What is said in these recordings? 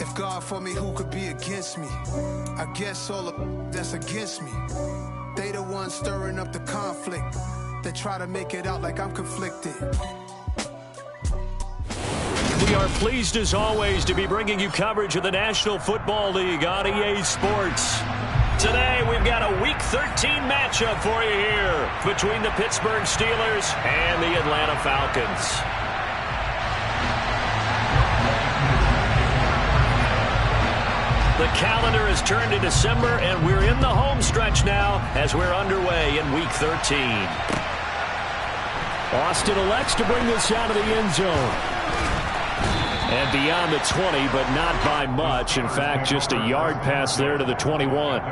If God for me, who could be against me? I guess all of that's against me. They the ones stirring up the conflict. They try to make it out like I'm conflicted. We are pleased as always to be bringing you coverage of the National Football League on EA Sports. Today we've got a Week 13 matchup for you here between the Pittsburgh Steelers and the Atlanta Falcons. The calendar has turned to December, and we're in the home stretch now as we're underway in Week 13. Austin elects to bring this out of the end zone. And beyond the 20, but not by much. In fact, just a yard pass there to the 21.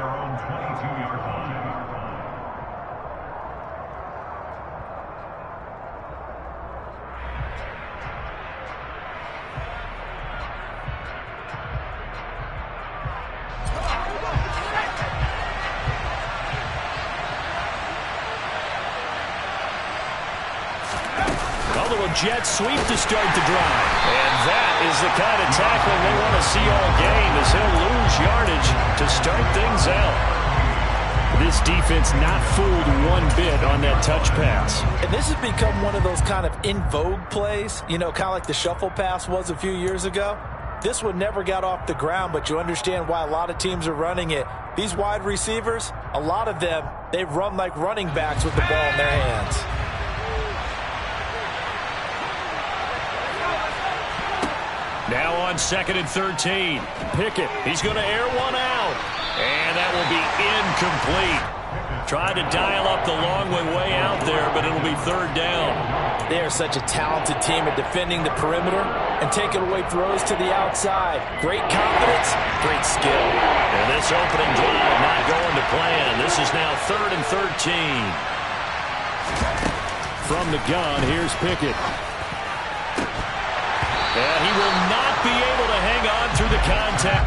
Jet sweep to start the drive. And that is the kind of tackling they want to see all game, as he'll lose yardage to start things out. This defense not fooled one bit on that touch pass. And this has become one of those kind of in vogue plays, you know, kind of like the shuffle pass was a few years ago. This one never got off the ground, but you understand why a lot of teams are running it. These wide receivers, a lot of them, they run like running backs with the ball in their hands. Now on 2nd and 13. Pickett, he's going to air one out. And that will be incomplete. Tried to dial up the long way out there, but it'll be 3rd down. They are such a talented team at defending the perimeter and taking away throws to the outside. Great confidence, great skill. And this opening drive not going to plan. This is now 3rd and 13. From the gun, here's Pickett. And he will not be able to hang on through the contact.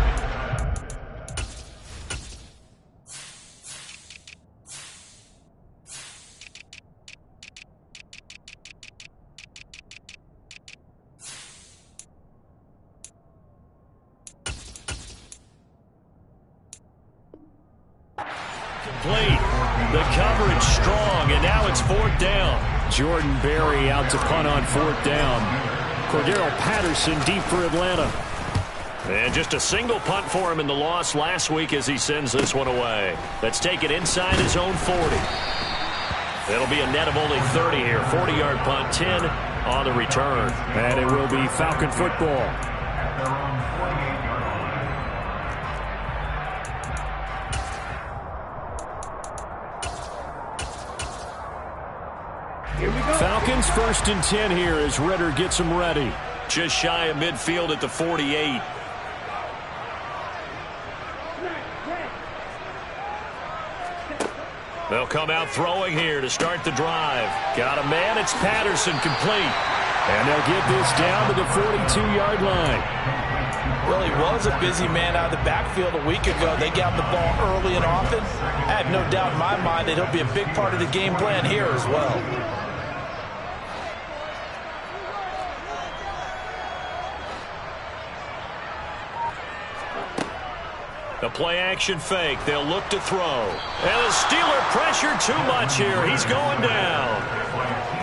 Complete. The coverage strong, and now it's 4th down. Jordan Berry out to punt on 4th down. Cordero Patterson deep for Atlanta. And just a single punt for him in the loss last week as he sends this one away. Let's take it inside his own 40. It'll be a net of only 30 here. 40-yard punt, 10 on the return. And it will be Falcon football. Falcons 1st and 10 here as Ritter gets them ready. Just shy of midfield at the 48. They'll come out throwing here to start the drive. Got a man, it's Patterson, complete. And they'll get this down to the 42-yard line. Well, he was a busy man out of the backfield a week ago. They got the ball early and often. I have no doubt in my mind that he'll be a big part of the game plan here as well. The play-action fake. They'll look to throw. And the Steeler pressure too much here. He's going down.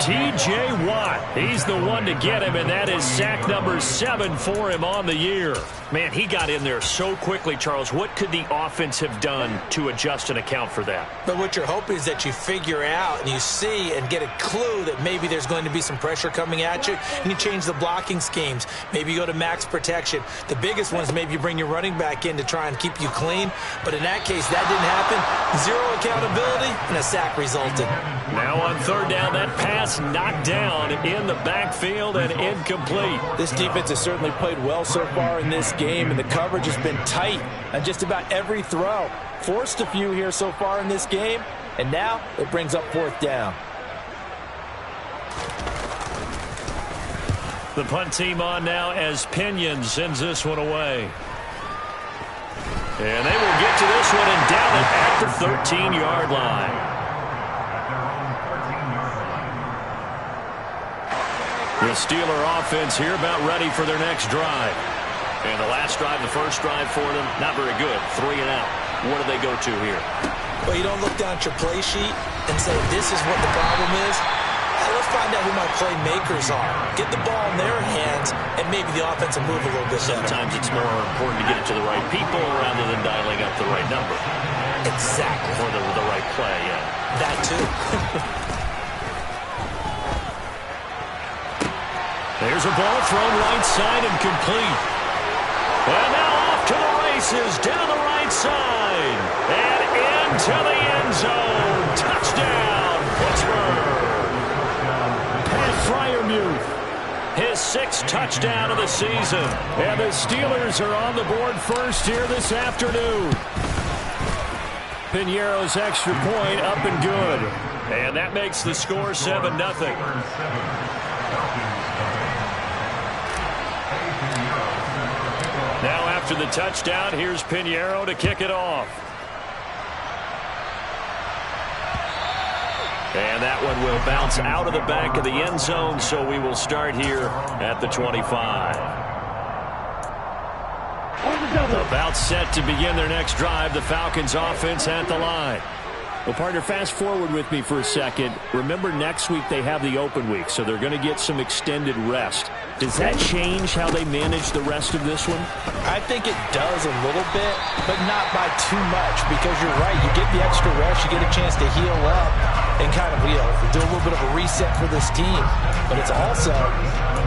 T.J. Watt, he's the one to get him, and that is sack number 7 for him on the year. Man, he got in there so quickly, Charles. What could the offense have done to adjust and account for that? But what you're hoping is that you figure out and you see and get a clue that maybe there's going to be some pressure coming at you, and you change the blocking schemes. Maybe you go to max protection. The biggest one is maybe you bring your running back in to try and keep you clean. But in that case, that didn't happen. 0 accountability, and a sack resulted. Now on 3rd down, that pass knocked down in the backfield and incomplete. This defense has certainly played well so far in this game, and the coverage has been tight on just about every throw. Forced a few here so far in this game, and now it brings up 4th down. The punt team on now as Pinion sends this one away. And they will get to this one and down it at the 13-yard line. The Steeler offense here about ready for their next drive. And the last drive, the first drive for them, not very good. 3 and out. What do they go to here? Well, you don't look down at your play sheet and say, this is what the problem is. Let's find out who my playmakers are. Get the ball in their hands, and maybe the offense will move a little bit better. Sometimes it's more important to get it to the right people rather than dialing up the right number. Exactly. Or the right play, yeah. That too. There's a ball thrown right side and complete. And now off to the races, down the right side. And into the end zone. Touchdown, Pittsburgh. Freiermuth, his 6th touchdown of the season. And the Steelers are on the board first here this afternoon. Piñeiro's extra point up and good. And that makes the score 7-0. Now after the touchdown, here's Piñeiro to kick it off. And that one will bounce out of the back of the end zone, so we will start here at the 25. About set to begin their next drive, the Falcons offense at the line. Well, partner, fast forward with me for a second. Remember, next week they have the open week, so they're going to get some extended rest. Does that change how they manage the rest of this one? I think it does a little bit, but not by too much, because you're right. You get the extra rest, you get a chance to heal up and kind of, do a little bit of a reset for this team. But it's also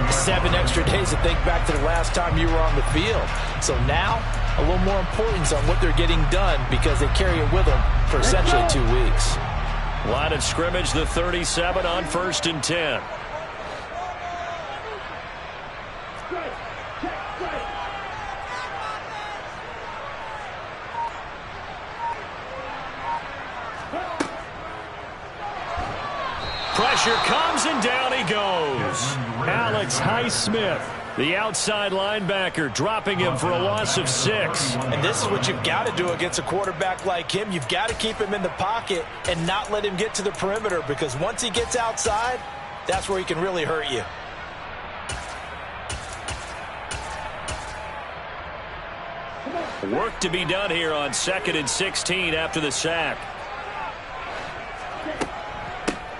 7 extra days to think back to the last time you were on the field. So now, a little more importance on what they're getting done because they carry it with them for essentially 2 weeks. Line of scrimmage, the 37 on 1st and 10. Pressure comes and down he goes. Alex Highsmith, the outside linebacker, dropping him for a loss of 6. And this is what you've got to do against a quarterback like him. You've got to keep him in the pocket and not let him get to the perimeter, because once he gets outside, that's where he can really hurt you. Work to be done here on 2nd and 16 after the sack.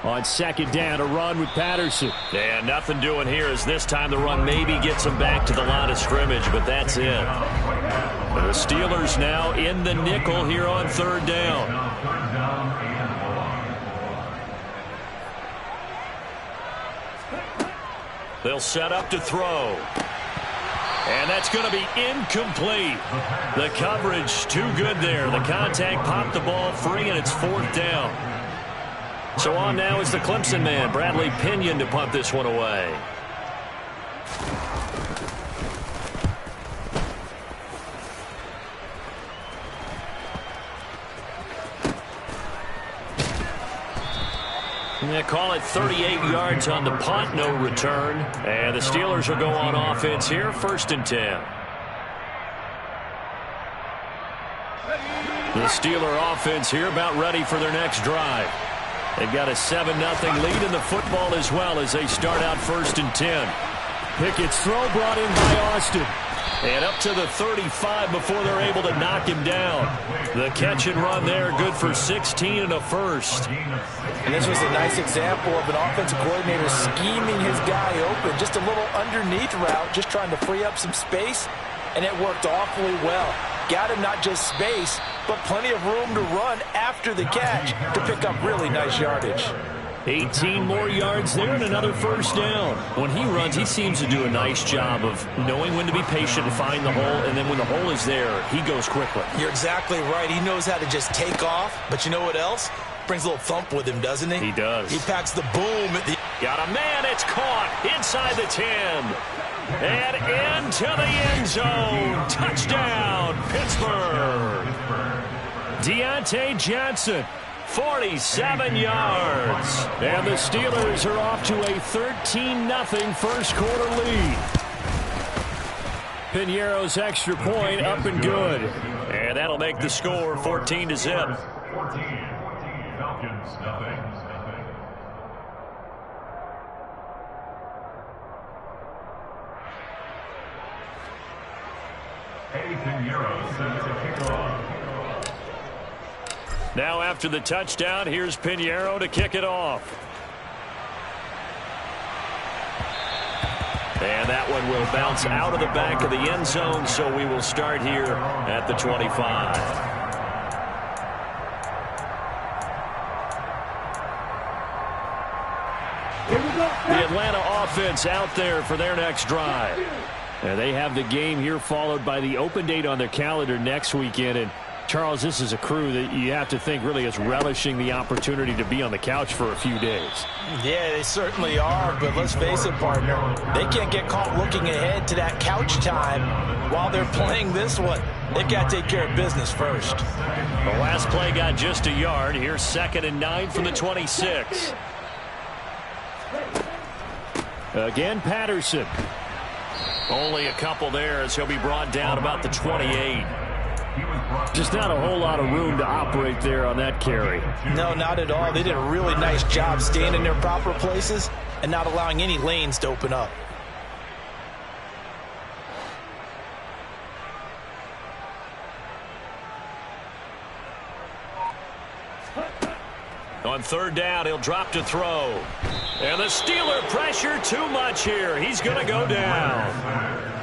On 2nd down, a run with Patterson. And nothing doing here as this time the run maybe gets him back to the line of scrimmage, but that's it. The Steelers now in the nickel here on 3rd down. They'll set up to throw. And that's going to be incomplete. The coverage too good there. The contact popped the ball free, and it's 4th down. So on now is the Clemson man, Bradley Pinion, to punt this one away. And they call it 38 yards on the punt, no return. And the Steelers will go on offense here, 1st and 10. The Steeler offense here about ready for their next drive. They've got a 7-0 lead in the football as well as they start out 1st and 10. Pickett's throw brought in by Austin. And up to the 35 before they're able to knock him down. The catch and run there, good for 16 and a first. And this was a nice example of an offensive coordinator scheming his guy open. Just a little underneath route, just trying to free up some space. And it worked awfully well. Got him not just space, but plenty of room to run after the catch to pick up really nice yardage. 18 more yards there and another 1st down. When he runs, he seems to do a nice job of knowing when to be patient and find the hole, and then when the hole is there, he goes quickly. You're exactly right. He knows how to just take off, but you know what else? Brings a little thump with him, doesn't he? He does. He packs the boom. Got a man, it's caught inside the 10. And into the end zone. Touchdown, Pittsburgh. Deontay Johnson, 47 yards. And the Steelers are off to a 13-0 first quarter lead. Piñeiro's extra point up and good. And And that'll make the score 14-0. 14. Falcons, nothing. Now after the touchdown, here's Pinheiro to kick it off. And that one will bounce out of the back of the end zone, so we will start here at the 25. The Atlanta offense out there for their next drive. And they have the game here followed by the open date on their calendar next weekend. And Charles, this is a crew that you have to think really is relishing the opportunity to be on the couch for a few days. Yeah, they certainly are, but let's face it, partner, they can't get caught looking ahead to that couch time while they're playing this one. They've got to take care of business first. The last play got just a yard. Here's 2nd and 9 from the 26. Again, Patterson. Only a couple there as he'll be brought down about the 28. Just not a whole lot of room to operate there on that carry. No, not at all. They did a really nice job staying in their proper places and not allowing any lanes to open up. On 3rd down, he'll drop to throw. And the Steeler pressure too much here. He's going to go down.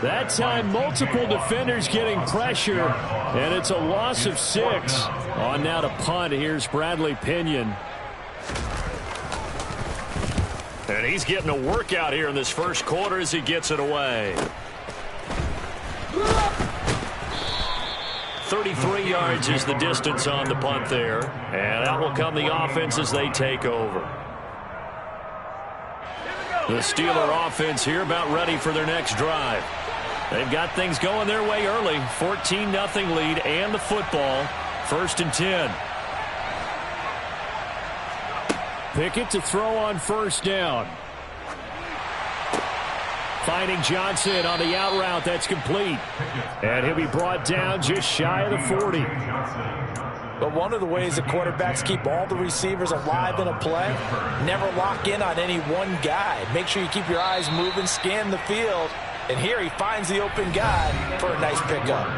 That time, multiple defenders getting pressure, and it's a loss of 6. On now to punt, here's Bradley Pinion. And he's getting a workout here in this first quarter as he gets it away. 33 yards is the distance on the punt there. And out will come the offense as they take over. The Steeler offense here about ready for their next drive. They've got things going their way early. 14-0 lead and the football. 1st and 10. Pickett to throw on 1st down. Finding Johnson on the out route. That's complete. And he'll be brought down just shy of the 40. But one of the ways that quarterbacks keep all the receivers alive in a play, never lock in on any one guy. Make sure you keep your eyes moving, scan the field. And here he finds the open guy for a nice pickup.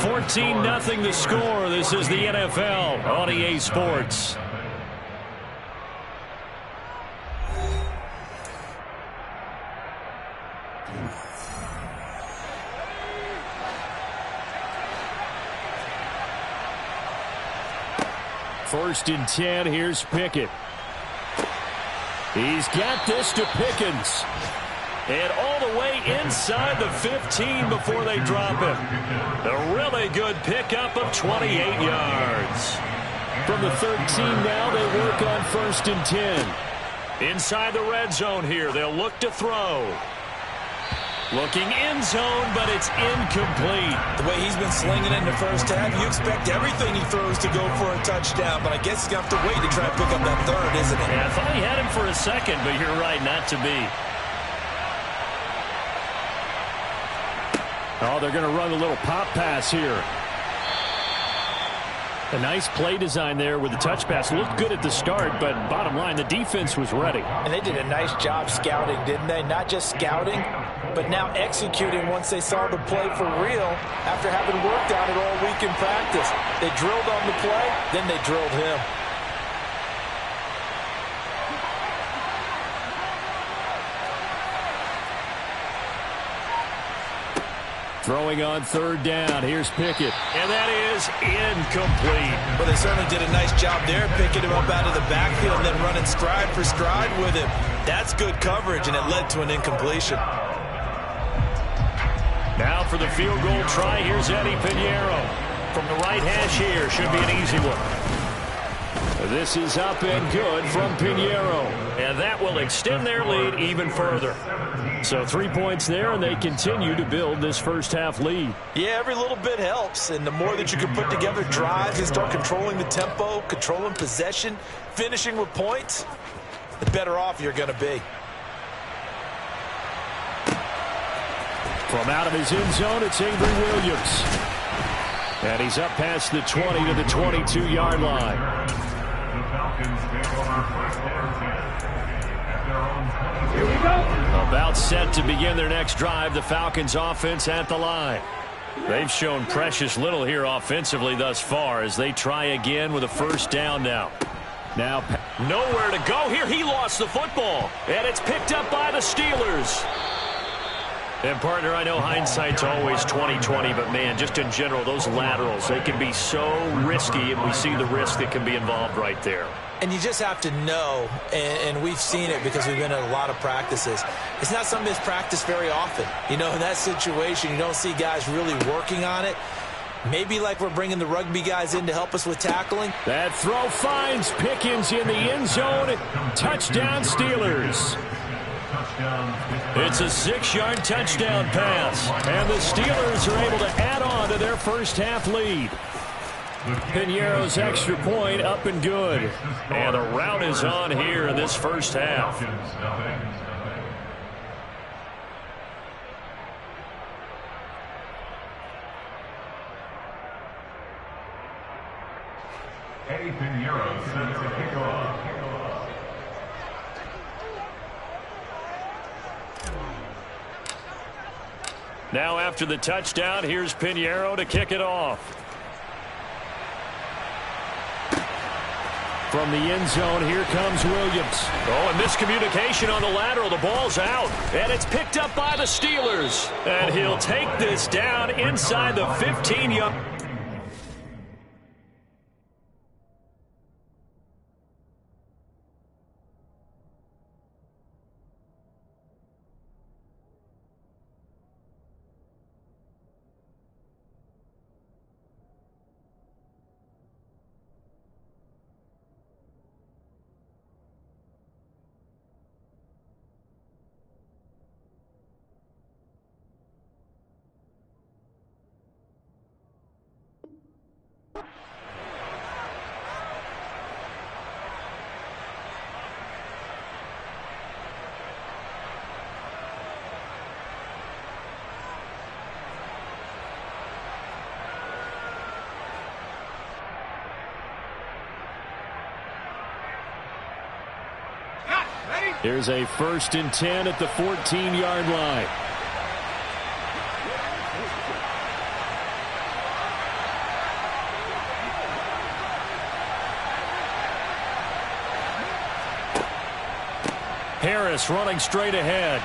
14-0 the score. This is the NFL on EA Sports. First and 10, here's Pickett. He's got this to Pickens. And all the way inside the 15 before they drop him. A really good pickup of 28 yards. From the 13 now, they work on 1st and 10. Inside the red zone here, they'll look to throw. Looking end zone, but it's incomplete. The way he's been slinging in the first half, you expect everything he throws to go for a touchdown, but I guess he's going to have to wait to try to pick up that 3rd, isn't it? Yeah, I thought he had him for a second, but you're right, not to be. Oh, they're going to run a little pop pass here. A nice play design there with the touch pass. Looked good at the start, but bottom line, the defense was ready. And they did a nice job scouting, didn't they? Not just scouting, but now executing once they saw the play for real after having worked on it all week in practice. They drilled on the play, then they drilled him. Throwing on 3rd down. Here's Pickett. And that is incomplete. Well, they certainly did a nice job there, picking him up out of the backfield and then running stride for stride with him. That's good coverage, and it led to an incompletion. Now for the field goal try, here's Eddie Pinheiro. From the right hash here, should be an easy one. This is up and good from Pinheiro. And that will extend their lead even further. So 3 points there, and they continue to build this first half lead. Yeah, every little bit helps. And the more that you can put together drives and start controlling the tempo, controlling possession, finishing with points, the better off you're going to be. From out of his end zone, it's Avery Williams. And he's up past the 20 to the 22-yard line. The Falcons take over first and 10 at their own 22. Here we go. About set to begin their next drive, the Falcons offense at the line. They've shown precious little here offensively thus far as they try again with a first down now. Now, nowhere to go here. He lost the football, and it's picked up by the Steelers. And, partner, I know hindsight's always 20/20, but, man, just in general, those laterals, they can be so risky, and we see the risk that can be involved right there. And you just have to know, and we've seen it because we've been at a lot of practices. It's not something that's practiced very often. You know, in that situation, you don't see guys really working on it. Maybe like we're bringing the rugby guys in to help us with tackling. That throw finds Pickens in the end zone. Touchdown, Steelers. It's a 6-yard touchdown pass, and the Steelers are able to add on to their first-half lead. Piñeiro's extra point up and good, and a rout is on here in this first half. Eddie Piñeiro sends a kickoff. Now after the touchdown, here's Piñeiro to kick it off. From the end zone, here comes Williams. Oh, and miscommunication on the lateral. The ball's out, and it's picked up by the Steelers. And he'll take this down inside the 15-yard. Here's a 1st and 10 at the 14-yard line. Harris running straight ahead.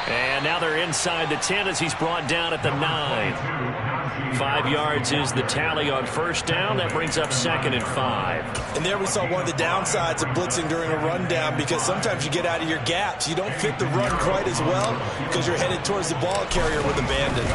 And now they're inside the 10 as he's brought down at the 9. 5 yards is the tally on first down. That brings up 2nd and 5. And there we saw one of the downsides of blitzing during a rundown, because sometimes you get out of your gaps. You don't fit the run quite as well because you're headed towards the ball carrier with abandon.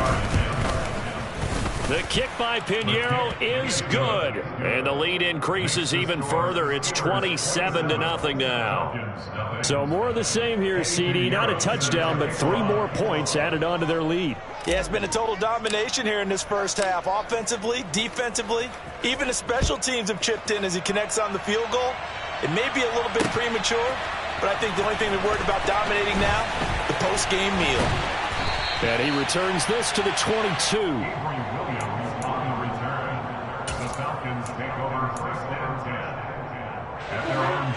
The kick by Piñeiro is good. And the lead increases even further. It's 27-0 now. So more of the same here, CD. Not a touchdown, but 3 more points added on to their lead. Yeah, it's been a total domination here in this first half. Offensively, defensively, even the special teams have chipped in as he connects on the field goal. It may be a little bit premature, but I think the only thing we're worried about dominating now, the post-game meal. And he returns this to the 22.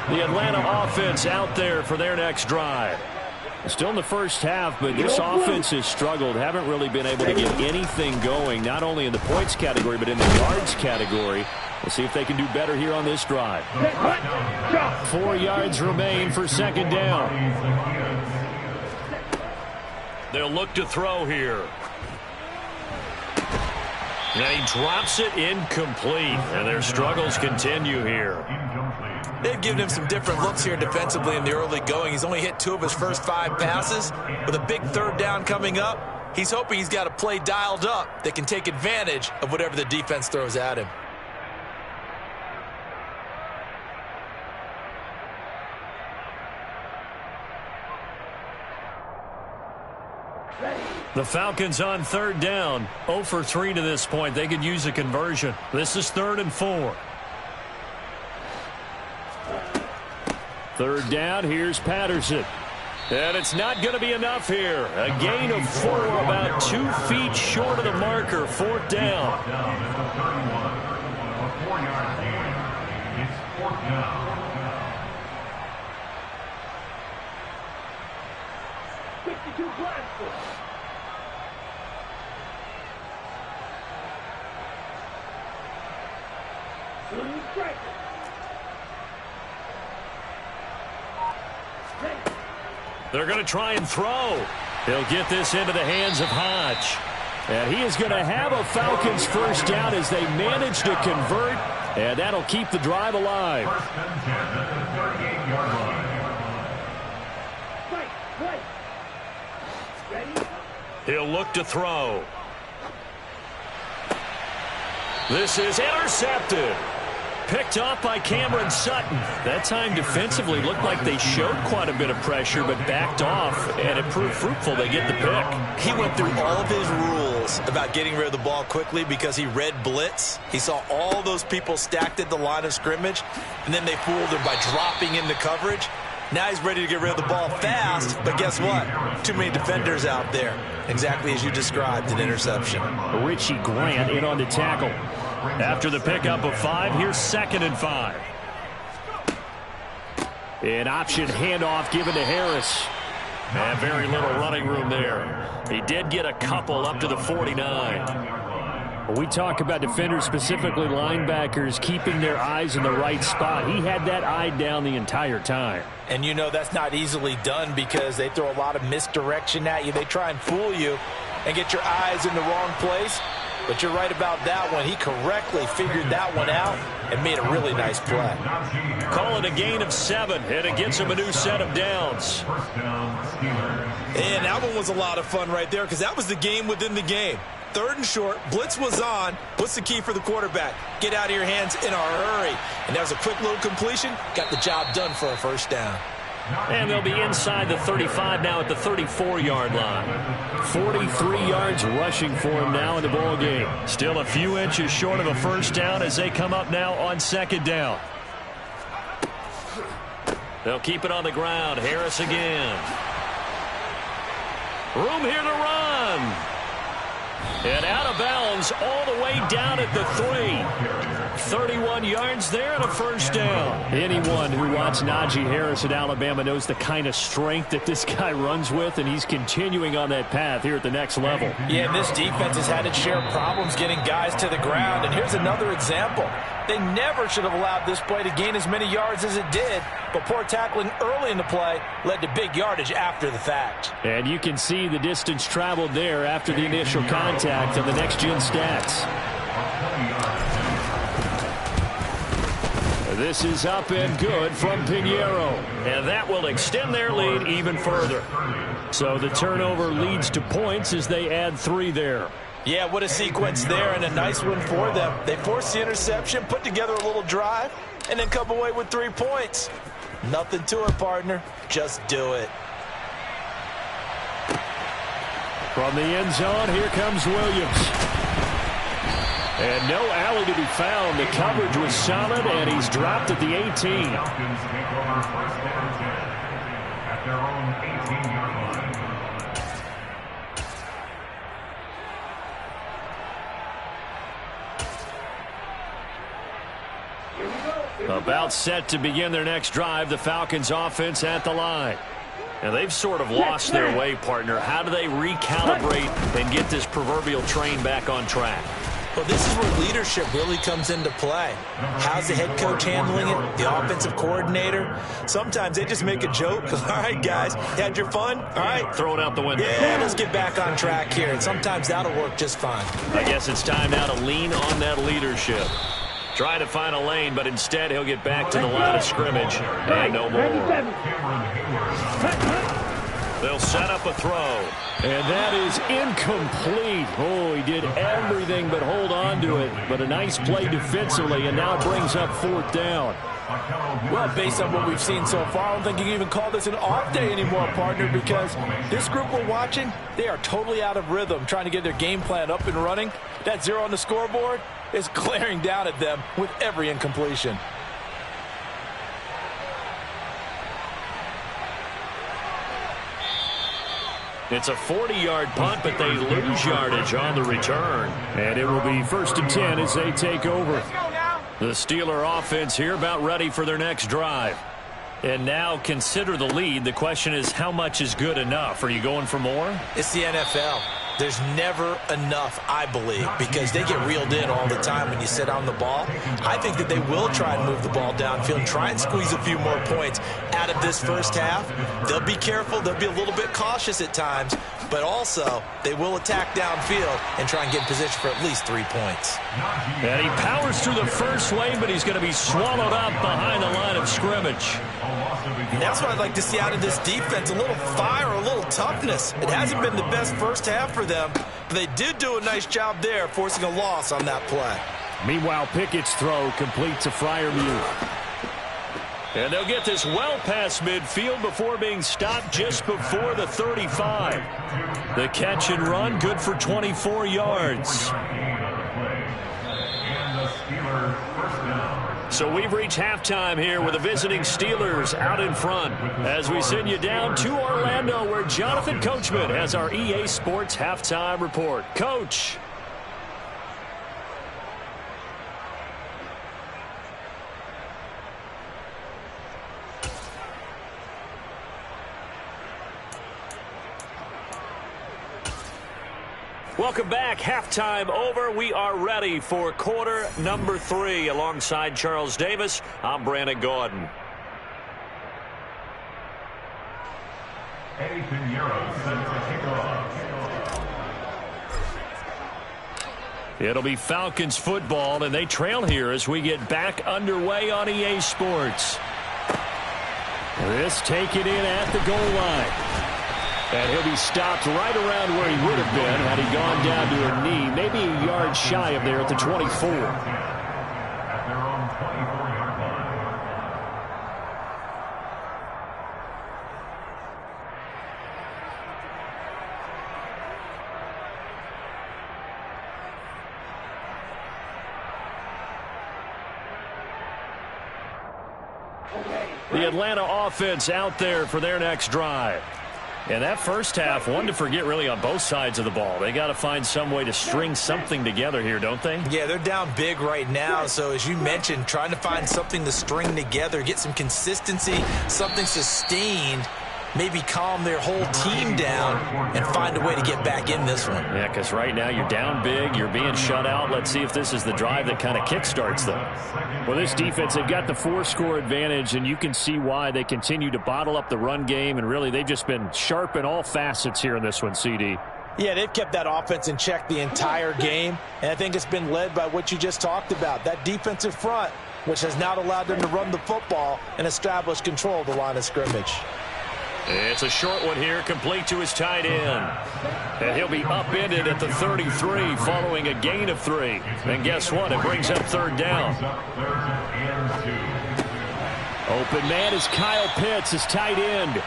The Atlanta offense out there for their next drive. Still in the first half, but this offense has struggled. Haven't really been able to get anything going, not only in the points category, but in the yards category. We'll see if they can do better here on this drive. 4 yards remain for 2nd down. They'll look to throw here. And he drops it incomplete. And their struggles continue here. They've given him some different looks here defensively in the early going. He's only hit 2 of his first 5 passes. With a big 3rd down coming up, he's hoping he's got a play dialed up that can take advantage of whatever the defense throws at him. The Falcons on 3rd down. 0 for 3 to this point. They could use a conversion. This is 3rd and 4. 3rd down, here's Patterson. And it's not going to be enough here. A gain of 4, about 2 feet short of the marker. 4th down. Down at the 31. A 4-yard gain. It's 4th down. 62 Bradford. They're going to try and throw. He'll get this into the hands of Hodge. And he is going to have a Falcons first down as they manage to convert. And that'll keep the drive alive. First and 10 at the 38-yard line. He'll look to throw. This is intercepted. Picked off by Cameron Sutton. That time defensively looked like they showed quite a bit of pressure but backed off, and it proved fruitful. They get the pick. He went through all of his rules about getting rid of the ball quickly because he read blitz. He saw all those people stacked at the line of scrimmage, and then they fooled him by dropping into coverage. Now he's ready to get rid of the ball fast, but guess what? Too many defenders out there. Exactly as you described, an interception. Richie Grant in on the tackle. After the pickup of 5, here's 2nd and 5. An option handoff given to Harris. And very little running room there. He did get a couple up to the 49. We talk about defenders, specifically linebackers, keeping their eyes in the right spot. He had that eye down the entire time. And you know that's not easily done because they throw a lot of misdirection at you. They try and fool you and get your eyes in the wrong place. But you're right about that one. He correctly figured that one out and made a really nice play. Call it a gain of 7, and it gets him a new set of downs. And that one was a lot of fun right there because that was the game within the game. 3rd and short, blitz was on. What's the key for the quarterback? Get out of your hands in a hurry. And that was a quick little completion. Got the job done for a first down. And they'll be inside the 35 now at the 34-yard line. 43 yards rushing for him now in the ball game. Still a few inches short of a first down as they come up now on 2nd down. They'll keep it on the ground. Harris again. Room here to run. And out of bounds all the way down at the 3. 31 yards there and a first down. Anyone who watched Najee Harris at Alabama knows the kind of strength that this guy runs with, and he's continuing on that path here at the next level. Yeah, and this defense has had its share of problems getting guys to the ground. And here's another example. They never should have allowed this play to gain as many yards as it did, but poor tackling early in the play led to big yardage after the fact. And you can see the distance traveled there after the initial contact on the next-gen stats. This is up and good from Pinheiro. And that will extend their lead even further. So the turnover leads to points as they add 3 there. Yeah, what a sequence there, and a nice one for them. They forced the interception, put together a little drive, and then come away with 3 points. Nothing to it, partner. Just do it. From the end zone, here comes Williams. And no alley to be found. The coverage was solid, and he's dropped at the 18. Falcons take over 1st and 10 at their own 18-yard line. About set to begin their next drive, the Falcons offense at the line. And they've sort of lost their way, partner. How do they recalibrate and get this proverbial train back on track? Well, this is where leadership really comes into play. How's the head coach handling it? The offensive coordinator? Sometimes they just make a joke. All right, guys, had your fun? All right. Throw it out the window. Yeah, let's get back on track here. And sometimes that'll work just fine. I guess it's time now to lean on that leadership. Trying to find a lane, but instead he'll get back to the line of scrimmage. And no more. They'll set up a throw. And that is incomplete. Oh, he did everything but hold on to it. But a nice play defensively, and now brings up 4th down. Well, based on what we've seen so far, I don't think you can even call this an off day anymore, partner, because this group we're watching, they are totally out of rhythm, trying to get their game plan up and running. That 0 on the scoreboard is glaring down at them with every incompletion. It's a 40-yard punt, but they lose yardage on the return. And it will be 1st and 10 as they take over. The Steeler offense here about ready for their next drive. And now consider the lead. The question is, how much is good enough? Are you going for more? It's the NFL. There's never enough, I believe, because they get reeled in all the time when you sit on the ball. I think that they will try and move the ball downfield and try and squeeze a few more points out of this first half. They'll be careful. They'll be a little bit cautious at times, but also they will attack downfield and try and get in position for at least 3 points. And he powers through the first wave, but he's going to be swallowed up behind the line of scrimmage. And that's what I'd like to see out of this defense, a little fire, a little toughness. It hasn't been the best first half for them, but they did do a nice job there, forcing a loss on that play. Meanwhile, Pickett's throw complete to Freiermuth. And they'll get this well past midfield before being stopped just before the 35. The catch and run, good for 24 yards. So we've reached halftime here with the visiting Steelers out in front as we send you down to Orlando where Jonathan Coachman has our EA Sports halftime report. Coach. Welcome back. Halftime over. We are ready for quarter number 3. Alongside Charles Davis, I'm Brandon Gaudin. Eddie Pinheiro set to kick off. It'll be Falcons football, and they trail here as we get back underway on EA Sports. This taken in at the goal line. And he'll be stopped right around where he would have been had he gone down to a knee, maybe a yard shy of there at the 24. At their own 24-yard line. The Atlanta offense out there for their next drive. And that first half, one to forget really on both sides of the ball. They got to find some way to string something together here, don't they? Yeah, they're down big right now. So as you mentioned, trying to find something to string together, get some consistency, something sustained, maybe calm their whole team down and find a way to get back in this one. Yeah, because right now you're down big, you're being shut out. Let's see if this is the drive that kind of kickstarts them. Well, this defense, they've got the 4-score advantage, and you can see why they continue to bottle up the run game, and really they've just been sharp in all facets here in this one, CD. Yeah, they've kept that offense in check the entire game, and I think it's been led by what you just talked about, that defensive front, which has not allowed them to run the football and establish control of the line of scrimmage. It's a short one here, complete to his tight end. And he'll be upended at the 33 following a gain of 3. And guess what? It brings up 3rd down. Open man is Kyle Pitts, his tight end.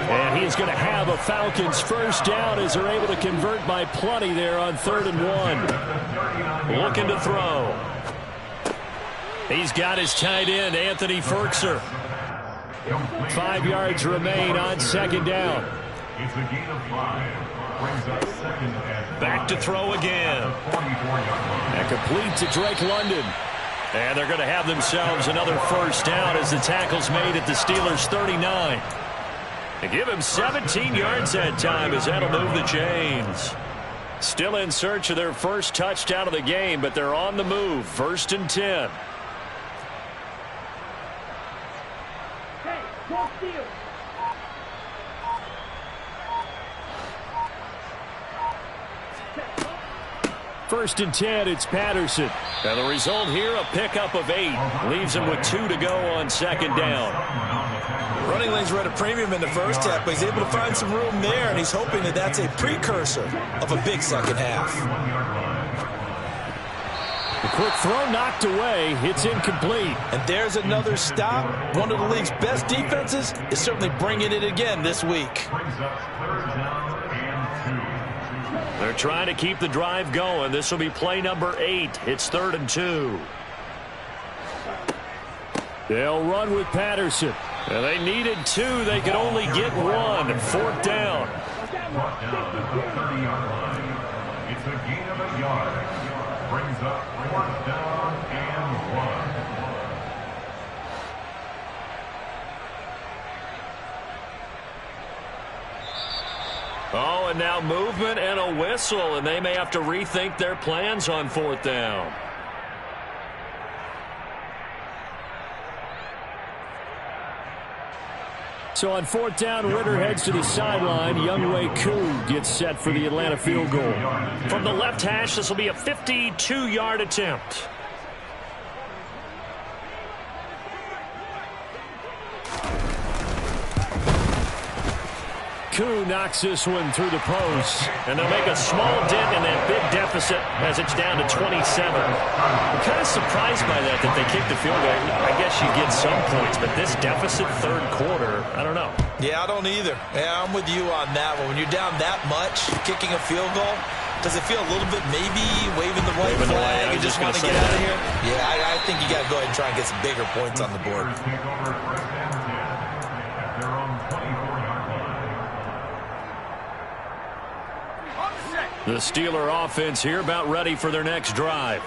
And he's going to have a Falcons first down as they're able to convert by plenty there on 3rd and 1. Looking to throw. He's got his tight end, Anthony Ferkser. 5 yards remain on 2nd down. It's a gain of 5. Brings up 2nd and 5. Back to throw again. And complete to Drake London. And they're going to have themselves another first down as the tackle's made at the Steelers' 39. They give him 17 yards that time as that'll move the chains. Still in search of their first touchdown of the game, but they're on the move. 1st and 10. First and 10, it's Patterson. And the result here, a pickup of 8. Leaves him with 2 to go on 2nd down. Running lanes were at a premium in the first half, but he's able to find some room there, and he's hoping that that's a precursor of a big second half. The quick throw knocked away. It's incomplete. And there's another stop. One of the league's best defenses is certainly bringing it again this week. They're trying to keep the drive going. This will be play number 8. It's 3rd and 2. They'll run with Patterson. And they needed 2. They could only get 1. 4th down. brought down at the 30-yard line. It's a gain of a yard. Brings up 4th down and 1. Oh, and now movement and a whistle, and they may have to rethink their plans on 4th down. So on 4th down, Ritter heads to the sideline. Younghoe Koo gets set for the Atlanta field goal. From the left hash, this will be a 52-yard attempt. Koo knocks this one through the post. And they'll make a small dent in that big deficit as it's down to 27. I'm kind of surprised by that they kicked the field goal. I guess you get some points, but this deficit third quarter, I don't know. Yeah, I don't either. Yeah, I'm with you on that one. When you're down that much, kicking a field goal, does it feel a little bit maybe waving the white flag and just want to get out of here? Yeah, I think you got to go ahead and try and get some bigger points on the board. The Steeler offense here about ready for their next drive.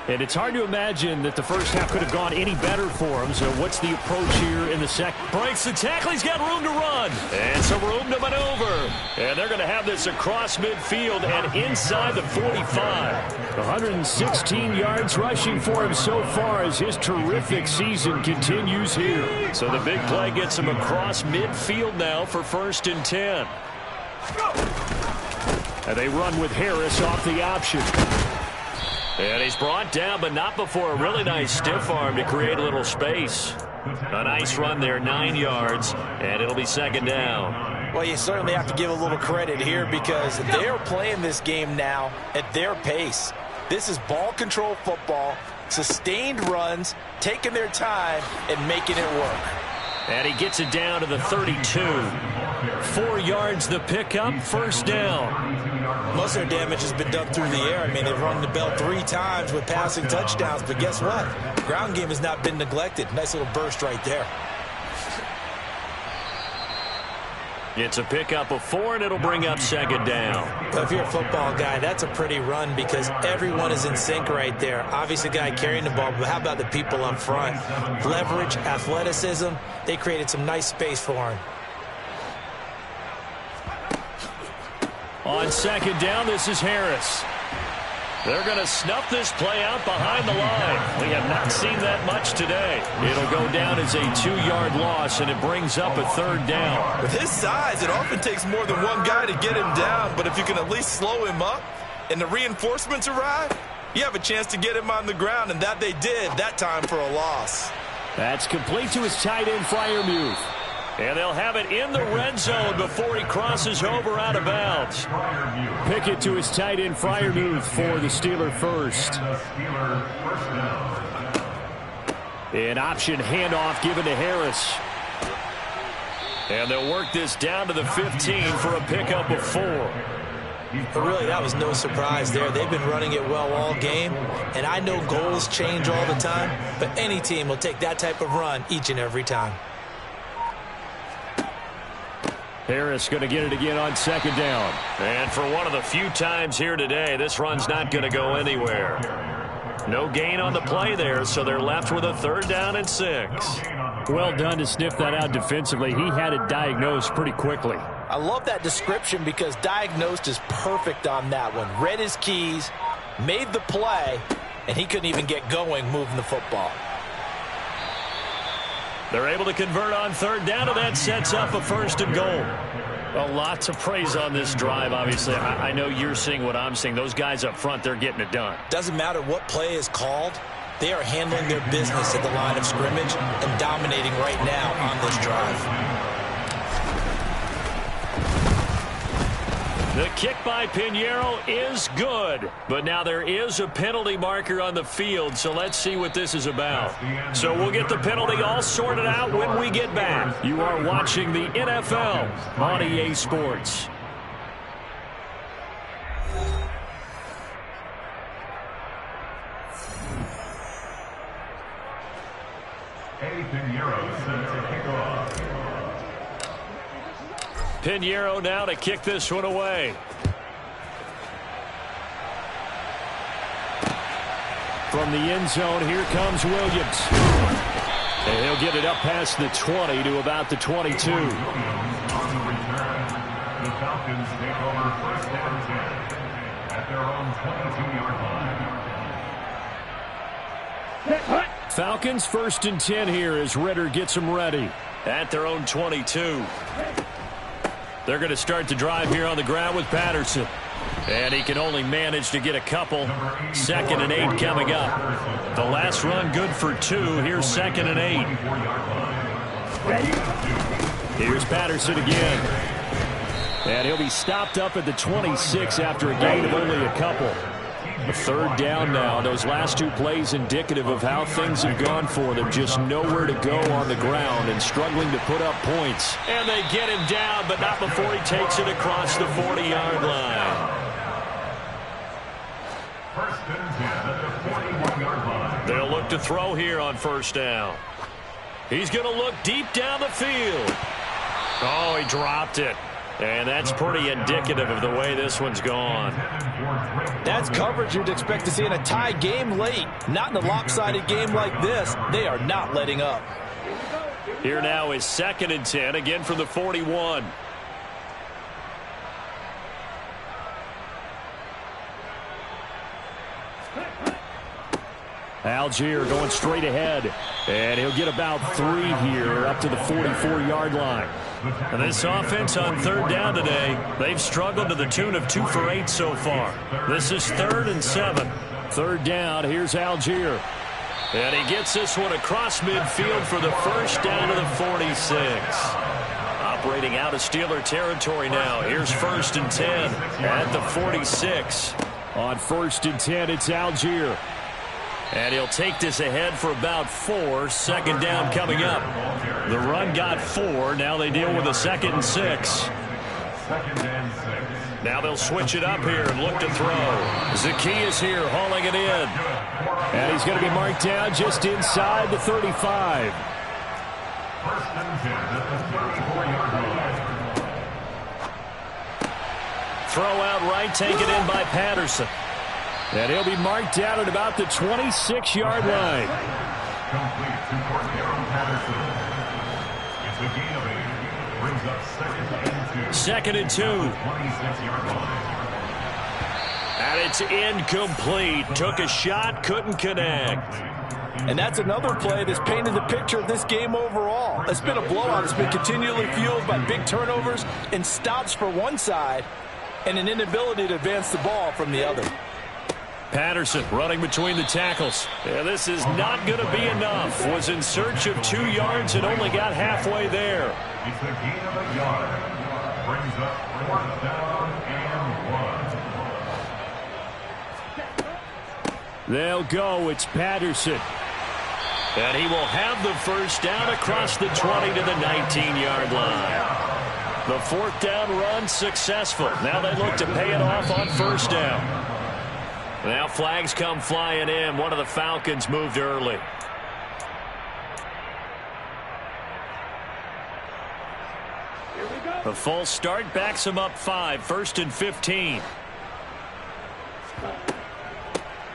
And it's hard to imagine that the first half could have gone any better for them. So what's the approach here in the second? Breaks the tackle. He's got room to run. And some room to maneuver. And they're going to have this across midfield and inside the 45. 116 yards rushing for him so far as his terrific season continues here. So the big play gets him across midfield now for 1st and 10. And they run with Harris off the option. And he's brought down, but not before a really nice stiff arm to create a little space. A nice run there, 9 yards, and it'll be 2nd down. Well, you certainly have to give a little credit here because they're playing this game now at their pace. This is ball control football, sustained runs, taking their time, and making it work. And he gets it down to the 32. 4 yards the pickup, 1st down. Most of their damage has been done through the air. I mean, they've rung the bell 3 times with passing touchdowns, but guess what? Ground game has not been neglected. Nice little burst right there. It's a pickup of 4, and it'll bring up 2nd down. Well, if you're a football guy, that's a pretty run because everyone is in sync right there. Obviously, the guy carrying the ball, but how about the people up front? Leverage, athleticism, they created some nice space for him. On 2nd down, this is Harris. They're going to snuff this play out behind the line. We have not seen that much today. It'll go down as a 2-yard loss, and it brings up a 3rd down. With his size, it often takes more than one guy to get him down, but if you can at least slow him up and the reinforcements arrive, you have a chance to get him on the ground, and that they did that time for a loss. That's complete to his tight end, Freiermuth. And they'll have it in the red zone before he crosses over out of bounds. Pickett to his tight end, Freiermuth, for the Steeler first. An option handoff given to Harris. And they'll work this down to the 15 for a pickup of 4. But really, that was no surprise there. They've been running it well all game. And I know goals change all the time, but any team will take that type of run each and every time. Harris going to get it again on 2nd down. And for one of the few times here today, this run's not going to go anywhere. No gain on the play there, so they're left with a 3rd down and 6. Well done to sniff that out defensively. He had it diagnosed pretty quickly. I love that description because diagnosed is perfect on that one. Read his keys, made the play, and he couldn't even get going moving the football. They're able to convert on 3rd down, and that sets up a 1st and goal. Well, lots of praise on this drive, obviously. I know you're seeing what I'm seeing. Those guys up front, they're getting it done. Doesn't matter what play is called. They are handling their business at the line of scrimmage and dominating right now on this drive. The kick by Pinheiro is good, but now there is a penalty marker on the field, so let's see what this is about. So we'll get the penalty all sorted out when we get back. You are watching the NFL on EA Sports. Pinheiro set to kick off. Pinheiro now to kick this one away. From the end zone, here comes Williams. And he'll get it up past the 20 to about the 22. On the return, the Falcons take over first and 10 at their own 22-yard line. Falcons first and 10 here as Ritter gets them ready. At their own 22. They're going to start the drive here on the ground with Patterson. And he can only manage to get a couple. 2nd and 8 coming up. The last run good for 2. Here's 2nd and 8. Here's Patterson again. And he'll be stopped up at the 26 after a gain of only a couple. A 3rd down now. Those last 2 plays indicative of how things have gone for them. Just nowhere to go on the ground and struggling to put up points. And they get him down, but not before he takes it across the 40-yard line. First and 10 at the 41-yard line. They'll look to throw here on first down. He's going to look deep down the field. Oh, he dropped it. And that's pretty indicative of the way this one's gone. That's coverage you'd expect to see in a tie game late. Not in a lopsided game like this. They are not letting up. Here now is 2nd and 10, again from the 41. Algier going straight ahead. And he'll get about 3 here up to the 44-yard line. And this offense on 3rd down today, they've struggled to the tune of 2 for 8 so far. This is 3rd and 7. 3rd down, here's Algier. And he gets this one across midfield for the first down of the 46. Operating out of Steeler territory now. Here's 1st and 10 at the 46. On 1st and 10, it's Algier. And he'll take this ahead for about 4. 2nd down coming up. The run got 4. Now they deal with a 2nd and 6. Now they'll switch it up here and look to throw. Zacchaeus here hauling it in. And he's going to be marked down just inside the 35. First and 10 at the 34-yard line. Throw out right, taken in by Patterson. And he'll be marked down at about the 26-yard line. Complete to Cordero Patterson. It's a gain of 8. Brings up 2nd and 2. 2nd and 2. 26-yard line. And it's incomplete. Took a shot, couldn't connect. And that's another play that's painted the picture of this game overall. It's been a blowout. It's been continually fueled by big turnovers and stops for one side and an inability to advance the ball from the other. Patterson running between the tackles. Yeah, this is not going to be enough. Was in search of 2 yards and only got halfway there. It's a gain of a yard. Brings up 4th down and 1. They'll go. It's Patterson. And he will have the first down across the 20 to the 19-yard line. The 4th down run successful. Now they look to pay it off on first down. Now flags come flying in. One of the Falcons moved early. A false start backs him up 5. 1st and 15.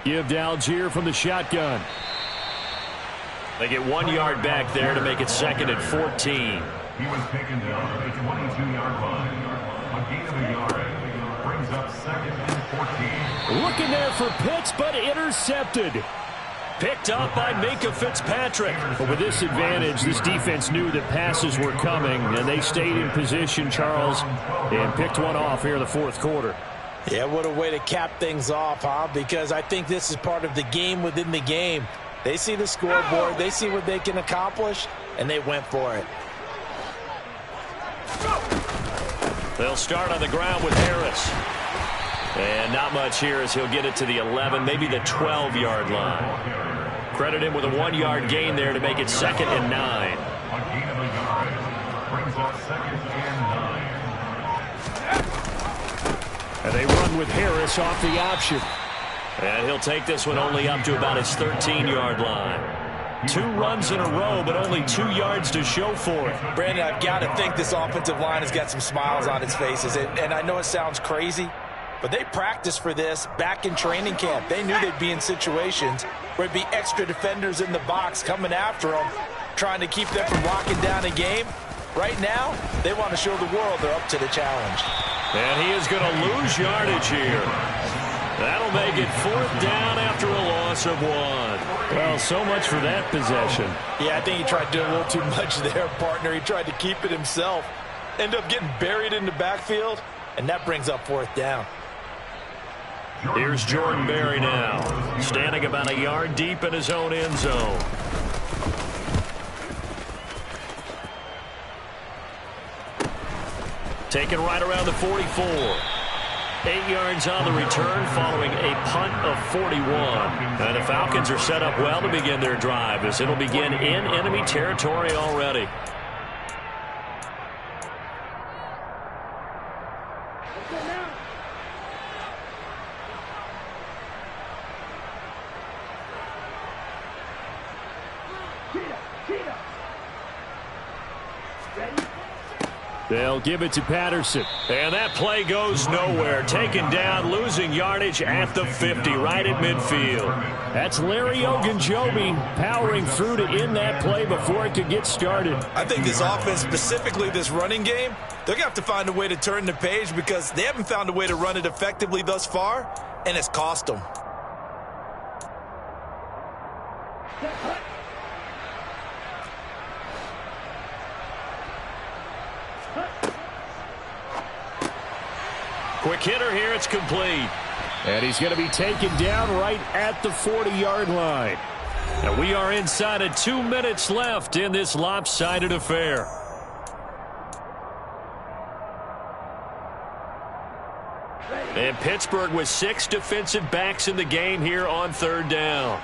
Give to Algier from the shotgun. They get 1 yard back there to make it 2nd and 14. He was taken down at the 22-yard line. A gain of a yard. Brings up 2nd and 14. Looking there for Pitts, but intercepted. Picked up by Minka Fitzpatrick. But with this advantage, this defense knew that passes were coming, and they stayed in position, Charles, and picked one off here in the 4th quarter. Yeah, what a way to cap things off, huh? Because I think this is part of the game within the game. They see the scoreboard, they see what they can accomplish, and they went for it. They'll start on the ground with Harris. And not much here as he'll get it to the 11, maybe the 12-yard line. Credit him with a 1 yard gain there to make it 2nd and 9. A gain of a yard. Brings up 2nd and 9. And they run with Harris off the option. And he'll take this one only up to about his 13-yard line. 2 runs in a row, but only 2 yards to show for it. Brandon, I've got to think this offensive line has got some smiles on its faces. And I know it sounds crazy, but they practiced for this back in training camp. They knew they'd be in situations where it'd be extra defenders in the box coming after them, trying to keep them from locking down a game. Right now, they want to show the world they're up to the challenge. And he is going to lose yardage here. That'll make it 4th down after a loss of 1. Well, so much for that possession. Yeah, I think he tried to do a little too much there, partner. He tried to keep it himself. End up getting buried in the backfield, and that brings up 4th down. Here's Jordan Berry now, standing about a yard deep in his own end zone. Taken right around the 44. 8 yards on the return following a punt of 41. And the Falcons are set up well to begin their drive as it'll begin in enemy territory already. They'll give it to Patterson. And that play goes nowhere. Taken down, losing yardage at the 50, right at midfield. That's Larry Ogunjobi powering through to end that play before it could get started. I think this offense, specifically this running game, they're going to have to find a way to turn the page because they haven't found a way to run it effectively thus far, and it's cost them. Quick hitter here, it's complete. And he's going to be taken down right at the 40-yard line. And we are inside of 2 minutes left in this lopsided affair. And Pittsburgh with 6 defensive backs in the game here on 3rd down.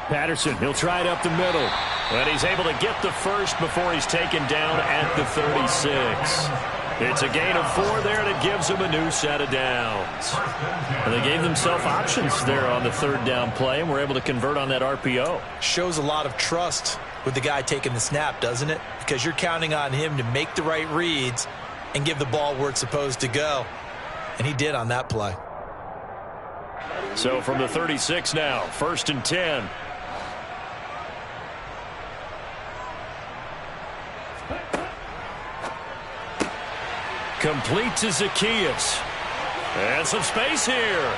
Patterson, he'll try it up the middle. And he's able to get the first before he's taken down at the 36. It's a gain of 4 there that gives them a new set of downs. And they gave themselves options there on the 3rd down play and were able to convert on that RPO. Shows a lot of trust with the guy taking the snap, doesn't it? Because you're counting on him to make the right reads and give the ball where it's supposed to go. And he did on that play. So from the 36 now, 1st and 10. Complete to Zacchaeus. And some space here.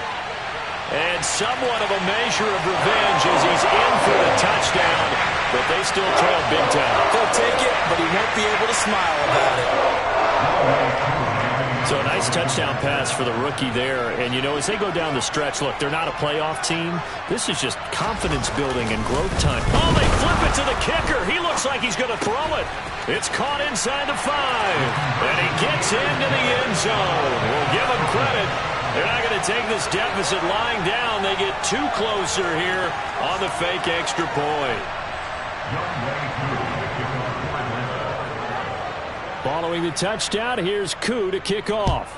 And somewhat of a measure of revenge as he's in for the touchdown. But they still trail big time. He'll take it, but he won't be able to smile about it. So a nice touchdown pass for the rookie there. And, you know, as they go down the stretch, look, they're not a playoff team. This is just confidence building and growth time. Oh, they flip it to the kicker. He looks like he's going to throw it. It's caught inside the 5. And he gets into the end zone. We'll give him credit. They're not going to take this deficit lying down. They get 2 closer here on the fake extra point. Following the touchdown, here's Koo to kick off.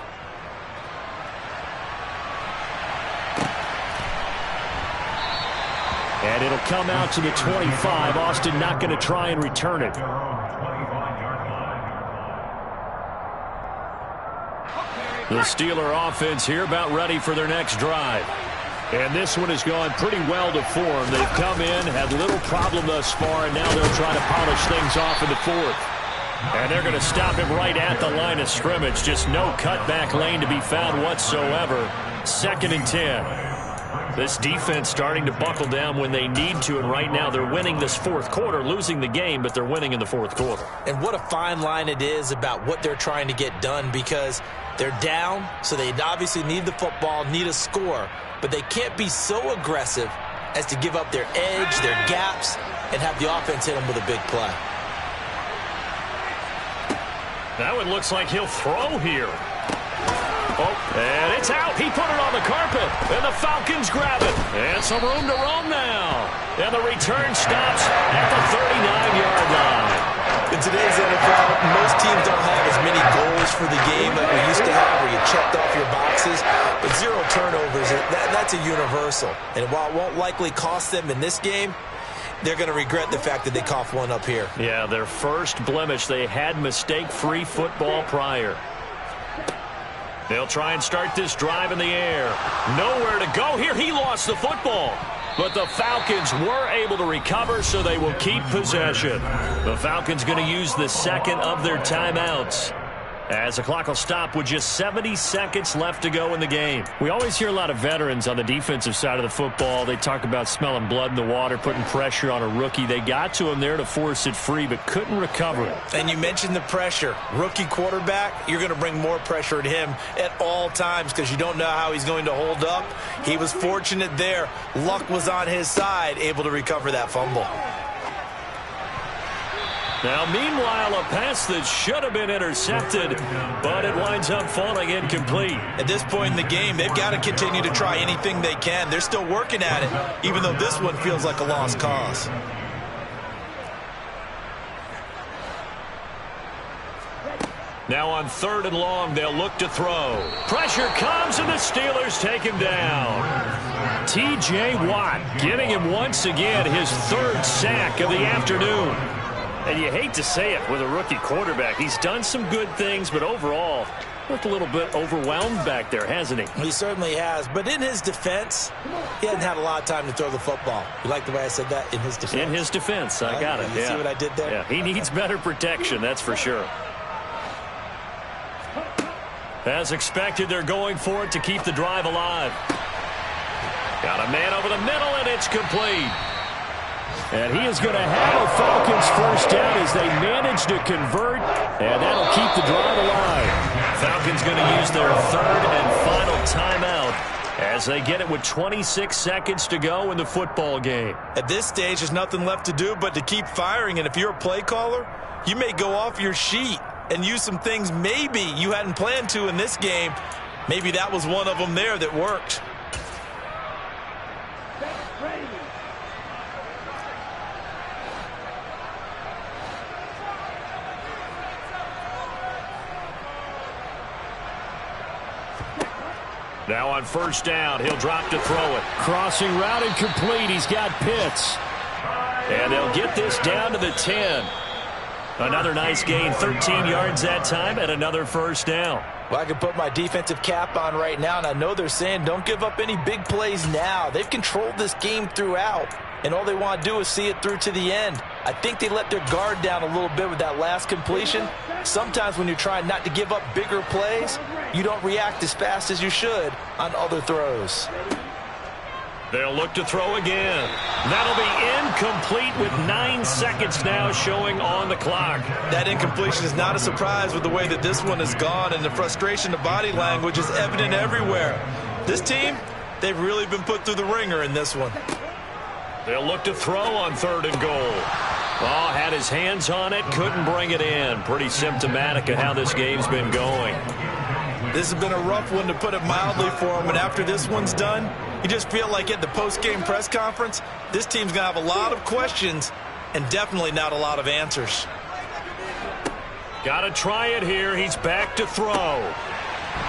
And it'll come out to the 25. Austin not going to try and return it. The Steeler offense here about ready for their next drive. And this one has gone pretty well to form. They've come in, had little problem thus far, and now they'll try to polish things off in the 4th. And they're going to stop him right at the line of scrimmage. Just no cutback lane to be found whatsoever. 2nd and 10. This defense starting to buckle down when they need to, and right now they're winning this 4th quarter, losing the game, but they're winning in the 4th quarter. And what a fine line it is about what they're trying to get done, because they're down, so they obviously need the football, need a score, but they can't be so aggressive as to give up their edge, their gaps, and have the offense hit them with a big play. That one looks like he'll throw here. Oh, and it's out. He put it on the carpet, and the Falcons grab it. And some room to roam now. And the return stops at the 39-yard line. In today's NFL, most teams don't have as many goals for the game like we used to have, where you checked off your boxes. But 0 turnovers, that's a universal. And while it won't likely cost them in this game, they're going to regret the fact that they coughed one up here. Yeah, their first blemish. They had mistake-free football prior. They'll try and start this drive in the air. Nowhere to go here. He lost the football. But the Falcons were able to recover, so they will keep possession. The Falcons going to use the second of their timeouts, as the clock will stop with just 70 seconds left to go in the game. We always hear a lot of veterans on the defensive side of the football. They talk about smelling blood in the water, putting pressure on a rookie. They got to him there to force it free, but couldn't recover it. And you mentioned the pressure. Rookie quarterback, you're going to bring more pressure at him at all times because you don't know how he's going to hold up. He was fortunate there. Luck was on his side, able to recover that fumble. Now, meanwhile, a pass that should have been intercepted, but it winds up falling incomplete. At this point in the game, they've got to continue to try anything they can. They're still working at it, even though this one feels like a lost cause. Now on 3rd and long, they'll look to throw. Pressure comes, and the Steelers take him down. T.J. Watt getting him once again his 3rd sack of the afternoon. And you hate to say it with a rookie quarterback. He's done some good things, but overall, looked a little bit overwhelmed back there, hasn't he? He certainly has. But in his defense, he hasn't had a lot of time to throw the football. You like the way I said that? In his defense. In his defense. I got it. You see what I did there? Yeah, he needs better protection, that's for sure. As expected, they're going for it to keep the drive alive. Got a man over the middle, and it's complete. And he is going to have a Falcons first down as they manage to convert, and that'll keep the drive alive. Falcons going to use their 3rd and final timeout as they get it with 26 seconds to go in the football game. At this stage, there's nothing left to do but to keep firing, and if you're a play caller, you may go off your sheet and use some things maybe you hadn't planned to in this game. Maybe that was one of them there that worked. Now on 1st down, he'll drop to throw it. Crossing route incomplete. He's got Pitts. And they'll get this down to the 10. Another nice gain, 13 yards that time, and another first down. Well, I can put my defensive cap on right now, and I know they're saying don't give up any big plays now. They've controlled this game throughout, and all they want to do is see it through to the end. I think they let their guard down a little bit with that last completion. Sometimes when you're trying not to give up bigger plays, you don't react as fast as you should on other throws. They'll look to throw again. That'll be incomplete with 9 seconds now showing on the clock. That incompletion is not a surprise with the way that this one has gone, and the frustration of body language is evident everywhere. This team, they've really been put through the ringer in this one. They'll look to throw on 3rd and goal. Oh, had his hands on it, couldn't bring it in. Pretty symptomatic of how this game's been going. This has been a rough one, to put it mildly, for him, and after this one's done, you just feel like at the post-game press conference, this team's going to have a lot of questions and definitely not a lot of answers. Got to try it here. He's back to throw.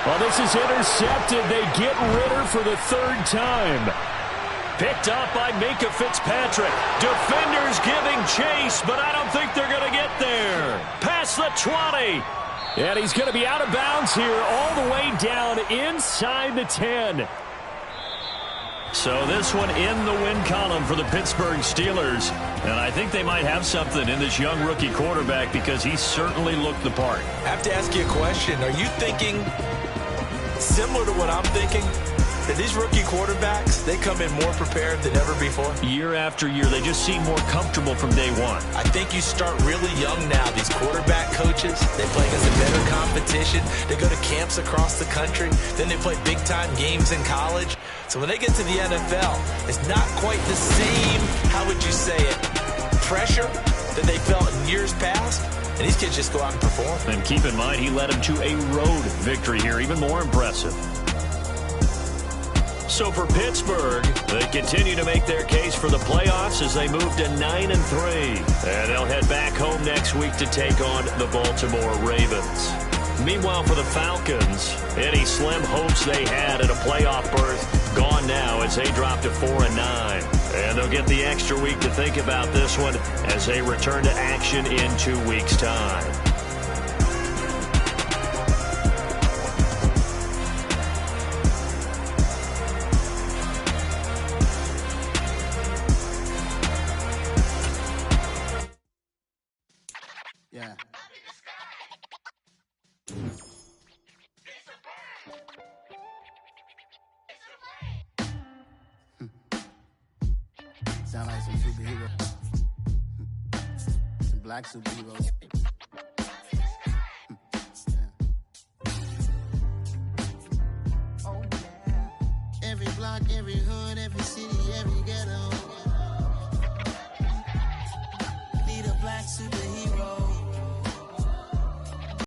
Well, this is intercepted. They get Ritter for the 3rd time. Picked up by Minka Fitzpatrick. Defenders giving chase, but I don't think they're going to get there. Past the 20. And he's going to be out of bounds here all the way down inside the 10. So this one in the win column for the Pittsburgh Steelers. And I think they might have something in this young rookie quarterback because he certainly looked the part. I have to ask you a question. Are you thinking similar to what I'm thinking? That these rookie quarterbacks, they come in more prepared than ever before? Year after year, they just seem more comfortable from day one. I think you start really young now. These quarterback coaches, they play against a better competition. They go to camps across the country. Then they play big-time games in college. So when they get to the NFL, it's not quite the same, how would you say it, pressure that they felt in years past. And these kids just go out and perform. And keep in mind, he led them to a road victory here, even more impressive. Also for Pittsburgh, they continue to make their case for the playoffs as they move to 9-3. And they'll head back home next week to take on the Baltimore Ravens. Meanwhile, for the Falcons, any slim hopes they had at a playoff berth gone now as they drop to 4-9. And they'll get the extra week to think about this one as they return to action in 2 weeks' time. Yeah. Sound like some superheroes. Some black superheroes. Oh, yeah. Every block, every hood, every city, every ghetto.